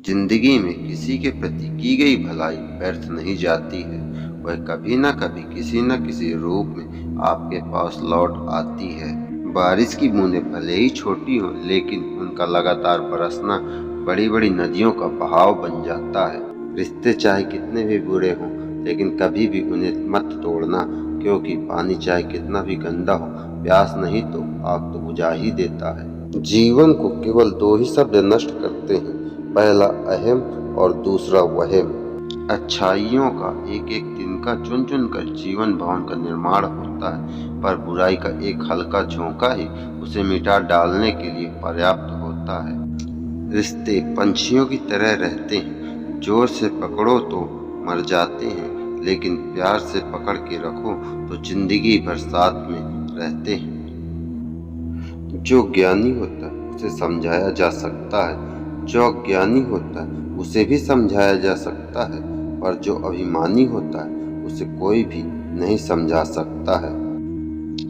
जिंदगी में किसी के प्रति की गई भलाई व्यर्थ नहीं जाती है। वह कभी न कभी किसी न किसी रूप में आपके पास लौट आती है। बारिश की बूंदें भले ही छोटी हों, लेकिन उनका लगातार बरसना बड़ी बड़ी नदियों का बहाव बन जाता है। रिश्ते चाहे कितने भी बुरे हों, लेकिन कभी भी उन्हें मत तोड़ना, क्योंकि पानी चाहे कितना भी गंदा हो, प्यास नहीं तो आग तो बुझा ही देता है। जीवन को केवल दो ही शब्द नष्ट करते हैं, पहला अहम और दूसरा वहम। अच्छाइयों का एक एक तिनका चुन चुन कर जीवन भवन का निर्माण होता है, पर बुराई का एक हल्का झोंका ही उसे मिटा डालने के लिए पर्याप्त होता है। रिश्ते पंछियों की तरह रहते हैं, जोर से पकड़ो तो मर जाते हैं, लेकिन प्यार से पकड़ के रखो तो जिंदगी भर साथ में रहते हैं। जो ज्ञानी होता है उसे समझाया जा सकता है, जो अज्ञानी होता है उसे भी समझाया जा सकता है, पर जो अभिमानी होता है उसे कोई भी नहीं समझा सकता है।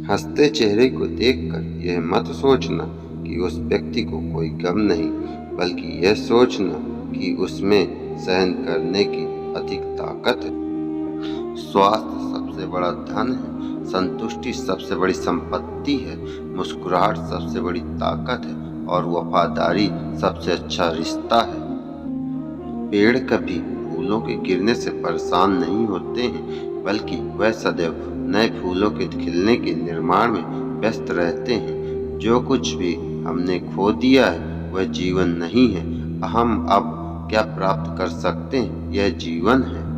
हंसते चेहरे को देखकर यह मत सोचना कि उस व्यक्ति को कोई गम नहीं, बल्कि यह सोचना कि उसमें सहन करने की अधिक ताकत है। स्वास्थ्य सबसे बड़ा धन है, संतुष्टि सबसे बड़ी संपत्ति है, मुस्कुराहट सबसे बड़ी ताकत है और वफादारी सबसे अच्छा रिश्ता है। पेड़ कभी फूलों के गिरने से परेशान नहीं होते हैं, बल्कि वह सदैव नए फूलों के खिलने के निर्माण में व्यस्त रहते हैं। जो कुछ भी हमने खो दिया है वह जीवन नहीं है। हम अब क्या प्राप्त कर सकते हैं, यह जीवन है।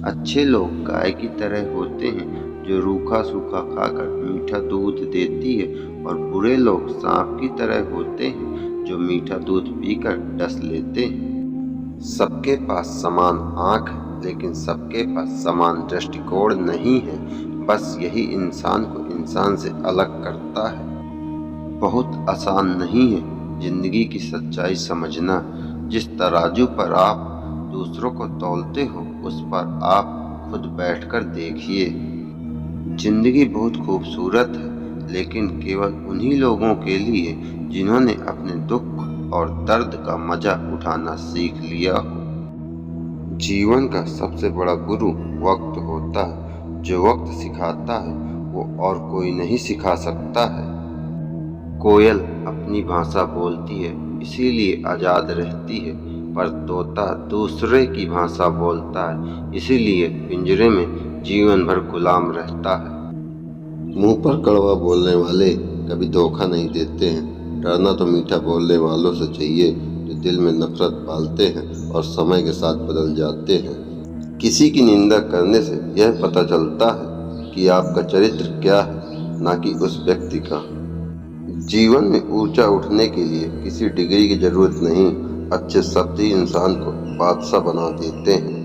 अच्छे लोग गाय की तरह होते हैं, जो रूखा सूखा खाकर मीठा दूध देती है, और बुरे लोग सांप की तरह होते हैं, जो मीठा दूध पीकर डस लेते हैं। सबके पास समान आँख है, लेकिन सबके पास समान दृष्टिकोण नहीं है। बस यही इंसान को इंसान से अलग करता है। बहुत आसान नहीं है जिंदगी की सच्चाई समझना। जिस तराजू पर आप दूसरों को तौलते हो, उस पर आप खुद बैठकर देखिए। जिंदगी बहुत खूबसूरत है, लेकिन केवल उन्हीं लोगों के लिए जिन्होंने अपने दुख और दर्द का मजा उठाना सीख लिया हो। जीवन का सबसे बड़ा गुरु वक्त होता है। जो वक्त सिखाता है वो और कोई नहीं सिखा सकता है। कोयल अपनी भाषा बोलती है, इसीलिए आजाद रहती है, पर तोता दूसरे की भाषा बोलता है, इसीलिए पिंजरे में जीवन भर गुलाम रहता है। मुंह पर कड़वा बोलने वाले कभी धोखा नहीं देते हैं। डरना तो मीठा बोलने वालों से चाहिए, जो दिल में नफरत पालते हैं और समय के साथ बदल जाते हैं। किसी की निंदा करने से यह पता चलता है कि आपका चरित्र क्या है, ना कि उस व्यक्ति का। जीवन में ऊंचा उठने के लिए किसी डिग्री की जरूरत नहीं। अच्छे शब्द ही इंसान को बादशाह बना देते हैं।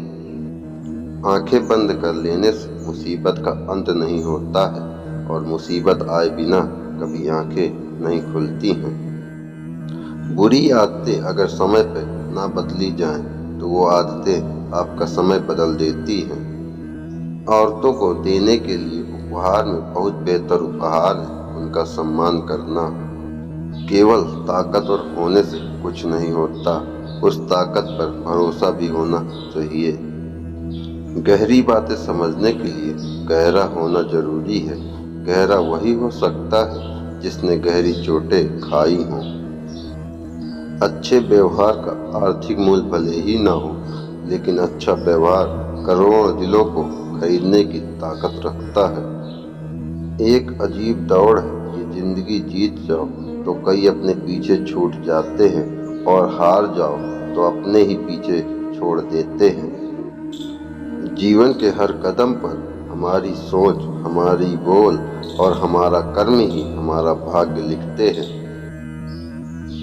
आंखें बंद कर लेने से मुसीबत का अंत नहीं होता है, और मुसीबत आए बिना कभी आंखें नहीं खुलती हैं। बुरी आदतें अगर समय पर ना बदली जाएं, तो वो आदतें आपका समय बदल देती हैं। औरतों को देने के लिए उपहार में बहुत बेहतर उपहार है उनका सम्मान करना। केवल ताकतवर होने से कुछ नहीं होता, उस ताकत पर भरोसा भी होना चाहिए। गहरी बातें समझने के लिए गहरा होना जरूरी है। गहरा वही हो सकता है जिसने गहरी चोटें खाई हों। अच्छे व्यवहार का आर्थिक मूल्य भले ही ना हो, लेकिन अच्छा व्यवहार करोड़ों दिलों को खरीदने की ताकत रखता है। एक अजीब दौड़ है, ये जिंदगी जीत जाओ तो कई अपने पीछे छूट जाते हैं, और हार जाओ तो अपने ही पीछे छोड़ देते हैं। जीवन के हर कदम पर हमारी सोच, हमारी बोल और हमारा कर्म ही हमारा भाग्य लिखते हैं।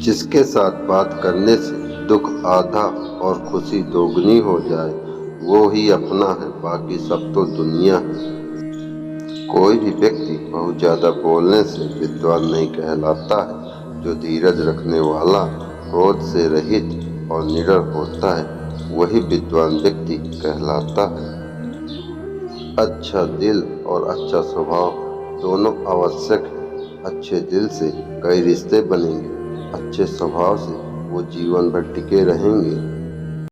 जिसके साथ बात करने से दुख आधा और खुशी दोगुनी हो जाए, वो ही अपना है, बाकी सब तो दुनिया है। कोई भी व्यक्ति बहुत ज्यादा बोलने से विद्वान नहीं कहलाता है। जो धीरज रखने वाला, क्रोध से रहित और निडर होता है, वही विद्वान व्यक्ति कहलाता है। अच्छा दिल और अच्छा स्वभाव दोनों आवश्यक है। अच्छे दिल से कई रिश्ते बनेंगे, अच्छे स्वभाव से वो वो जीवन भर टिके रहेंगे।